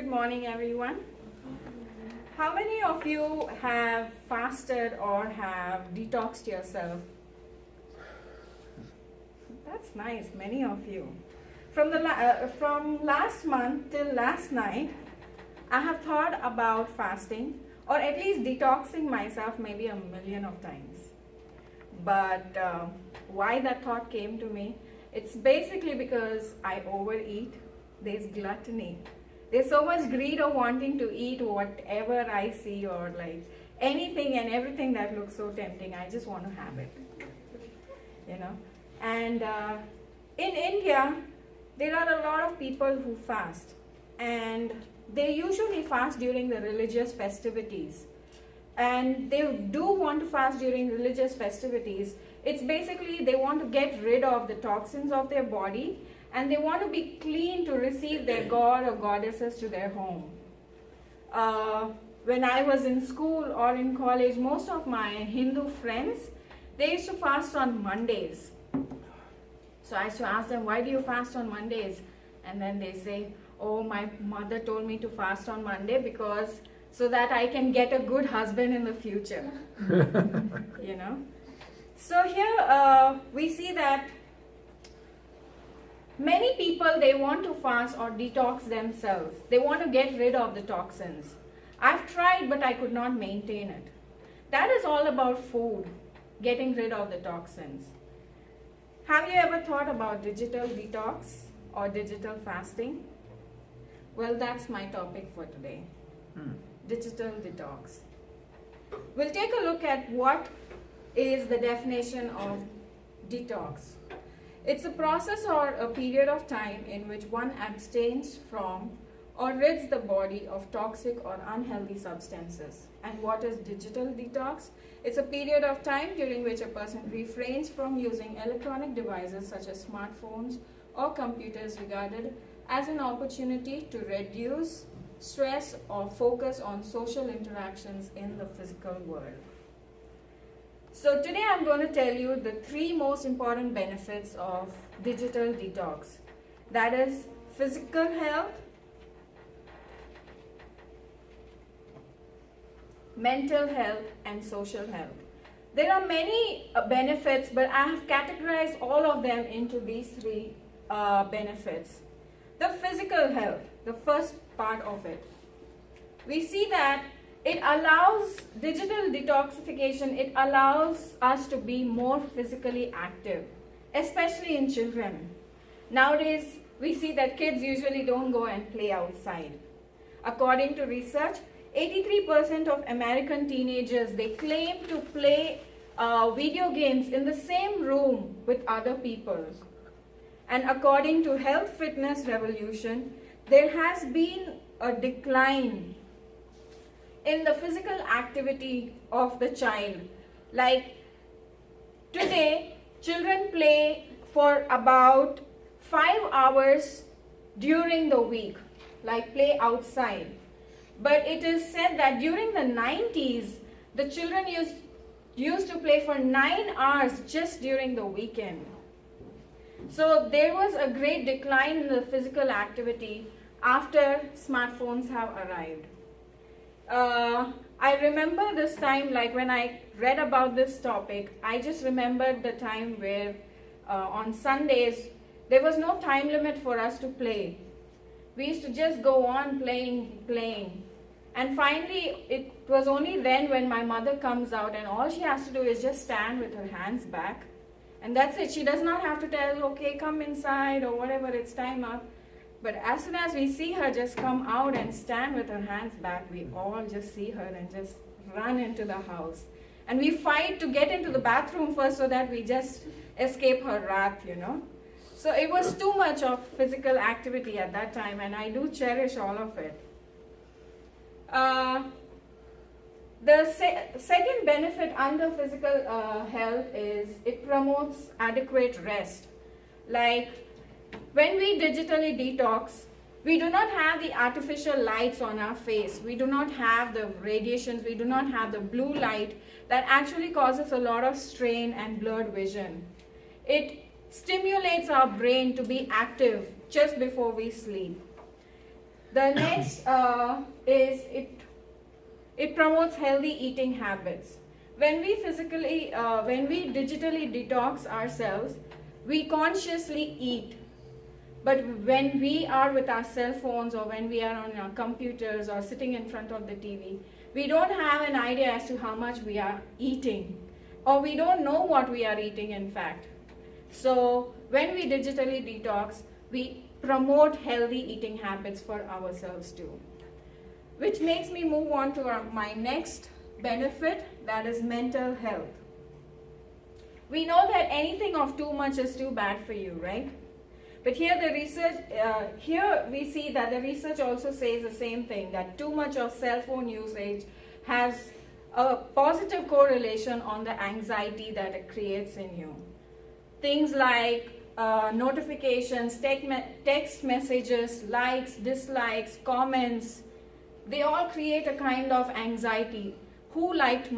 Good morning, everyone. How many of you have fasted or have detoxed yourself? That's nice, many of you. From last month till last night, I have thought about fasting or at least detoxing myself maybe a million of times. But why that thought came to me? It's basically because I overeat. There's gluttony. There's so much greed of wanting to eat whatever I see or like anything and everything that looks so tempting. I just want to have it, you know. And in India, there are a lot of people who fast, and they usually fast during the religious festivities. And they do want to fast during religious festivities. It's basically they want to get rid of the toxins of their body, and they want to be clean to receive their god or goddesses to their home. When I was in school or in college, most of my Hindu friends, they used to fast on Mondays. So I used to ask them, why do you fast on Mondays? And then they say, oh, my mother told me to fast on Monday because so that I can get a good husband in the future. You know. So here we see that many people, they want to fast or detox themselves. They want to get rid of the toxins. I've tried, but I could not maintain it. That is all about food, getting rid of the toxins. Have you ever thought about digital detox or digital fasting? Well, that's my topic for today. Digital detox. We'll take a look at what is the definition of detox. It's a process or a period of time in which one abstains from or rids the body of toxic or unhealthy substances. And what is digital detox? It's a period of time during which a person refrains from using electronic devices such as smartphones or computers regarded as an opportunity to reduce stress or focus on social interactions in the physical world. So today I'm going to tell you the 3 most important benefits of digital detox. That is physical health, mental health, and social health. There are many benefits, but I have categorized all of them into these 3 benefits. The physical health, the first part of it. We see that it allows digital detoxification, it allows us to be more physically active, especially in children. Nowadays, we see that kids usually don't go and play outside. According to research, 83% of American teenagers, they claim to play video games in the same room with other people. And according to Health Fitness Revolution, there has been a decline in the physical activity of the child. Like today, children play for about 5 hours during the week, like play outside. But it is said that during the 90s, the children used to play for 9 hours just during the weekend. So there was a great decline in the physical activity after smartphones have arrived. I remember this time, like when I read about this topic, I just remembered the time where on Sundays, there was no time limit for us to play. We used to just go on playing. And finally, it was only then when my mother comes out and all she has to do is just stand with her hands back. And that's it. She does not have to tell, okay, come inside or whatever, it's time up. But as soon as we see her just come out and stand with her hands back, we all just see her and just run into the house. And we fight to get into the bathroom first so that we just escape her wrath, you know. So it was too much of physical activity at that time, and I do cherish all of it. The second benefit under physical health is it promotes adequate rest. Like when we digitally detox, we do not have the artificial lights on our face. We do not have the radiations. We do not have the blue light that actually causes a lot of strain and blurred vision. It stimulates our brain to be active just before we sleep. The next is it promotes healthy eating habits. When we digitally detox ourselves, we consciously eat. But when we are with our cell phones or when we are on our computers or sitting in front of the TV, we don't have an idea as to how much we are eating, or we don't know what we are eating in fact. So when we digitally detox, we promote healthy eating habits for ourselves too. Which makes me move on to my next benefit, that is mental health. We know that anything of too much is too bad for you, right? But here we see that the research also says the same thing, that too much of cell phone usage has a positive correlation on the anxiety that it creates in you. Things like notifications, text messages, likes, dislikes, comments, they all create a kind of anxiety. Who liked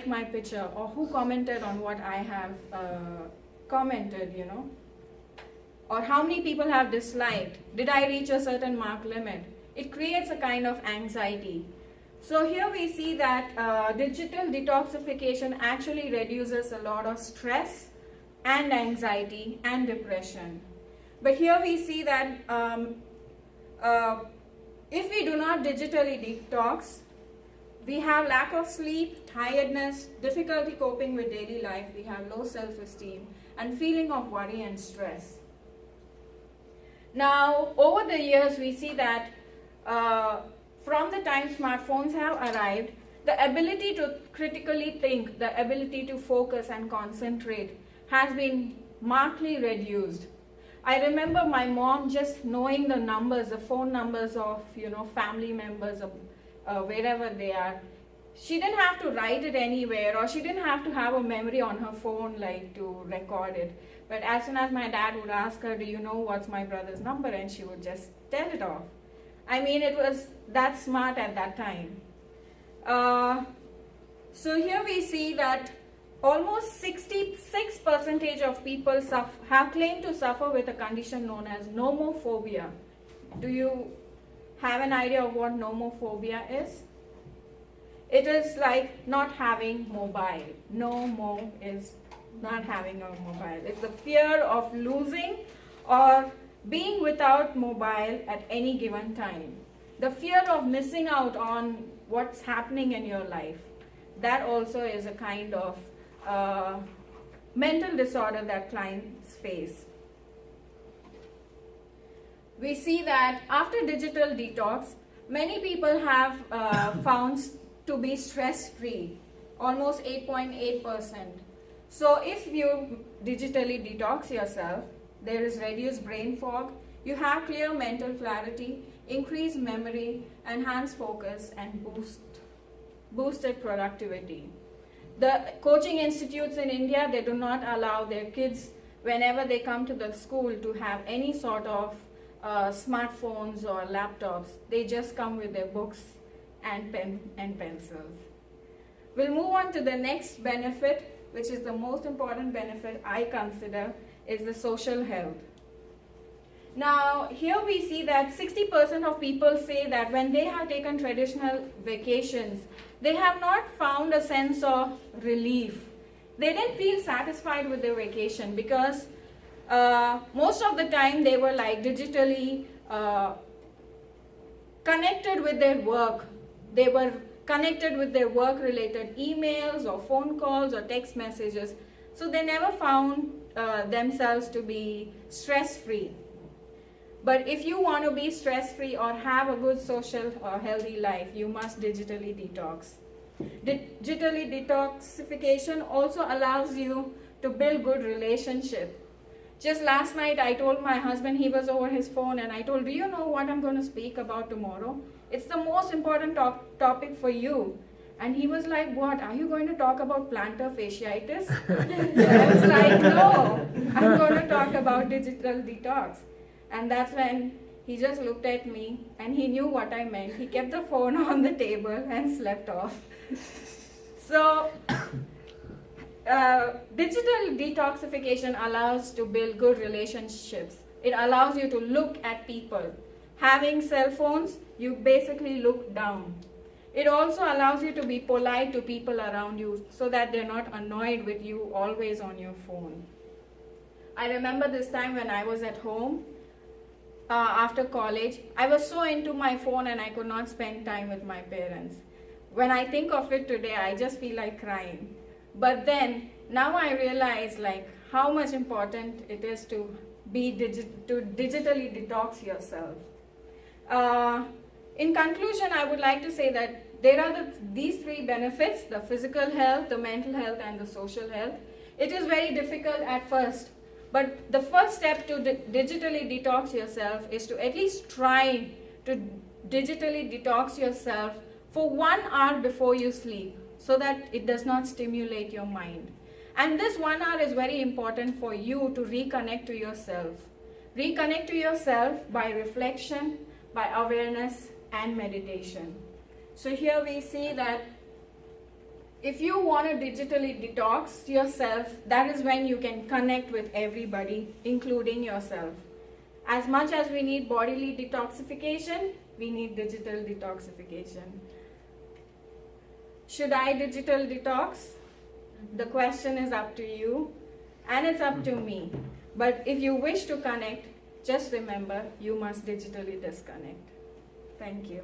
my picture, or who commented on what I have commented, or how many people have disliked, did I reach a certain mark limit? It creates a kind of anxiety. So here we see that digital detoxification actually reduces a lot of stress and anxiety and depression. But here we see that if we do not digitally detox, we have lack of sleep, tiredness, difficulty coping with daily life, we have low self-esteem, and feeling of worry and stress. Now, over the years, we see that from the time smartphones have arrived, the ability to critically think, the ability to focus and concentrate has been markedly reduced. I remember my mom just knowing the numbers, the phone numbers of family members of wherever they are. She didn't have to write it anywhere, or she didn't have to have a memory on her phone to record it. But as soon as my dad would ask her, do you know what's my brother's number? And she would just tell it off. I mean, it was that smart at that time. So here we see that almost 66% of people have claimed to suffer with a condition known as nomophobia. Do you have an idea of what nomophobia is? It is like not having mobile. Nomo is not having a mobile. It's the fear of losing or being without mobile at any given time. The fear of missing out on what's happening in your life. That also is a kind of mental disorder that clients face. We see that after digital detox, many people have found to be stress-free, almost 8.8%. So if you digitally detox yourself, there is reduced brain fog, you have clear mental clarity, increased memory, enhanced focus, and boosted productivity. The coaching institutes in India, they do not allow their kids, whenever they come to the school, to have any sort of smartphones or laptops. They just come with their books and pen and pencils. We'll move on to the next benefit, which is the most important benefit I consider, is the social health. Now, here we see that 60% of people say that when they have taken traditional vacations, they have not found a sense of relief. They didn't feel satisfied with their vacation because most of the time they were digitally connected with their work. They were connected with their work-related emails or phone calls or text messages. So they never found themselves to be stress-free. But if you want to be stress-free or have a good social or healthy life, you must digitally detox. Digitally detoxification also allows you to build good relationship. Just last night I told my husband, he was over his phone, and I told, do you know what I'm going to speak about tomorrow? It's the most important topic for you. And he was like, what? Are you going to talk about plantar fasciitis? I was like, no, I'm going to talk about digital detox. And that's when he just looked at me and he knew what I meant. He kept the phone on the table and slept off. So, digital detoxification allows to build good relationships. It allows you to look at people, Having cell phones, you basically look down. It also allows you to be polite to people around you so that they're not annoyed with you always on your phone. I remember this time when I was at home after college. I was so into my phone and I could not spend time with my parents. When I think of it today, I just feel like crying. But then, now I realize like how much important it is to digitally detox yourself. In conclusion, I would like to say that there are these three benefits: the physical health, the mental health, and the social health. It is very difficult at first, but the first step to digitally detox yourself is to at least try to digitally detox yourself for 1 hour before you sleep, so that it does not stimulate your mind. And this 1 hour is very important for you to reconnect to yourself. Reconnect to yourself by reflection, by awareness, and meditation. So here we see that if you want to digitally detox yourself, that is when you can connect with everybody, including yourself. As much as we need bodily detoxification, we need digital detoxification. Should I digital detox? The question is up to you, and it's up to me. But if you wish to connect, just remember, you must digitally disconnect. Thank you.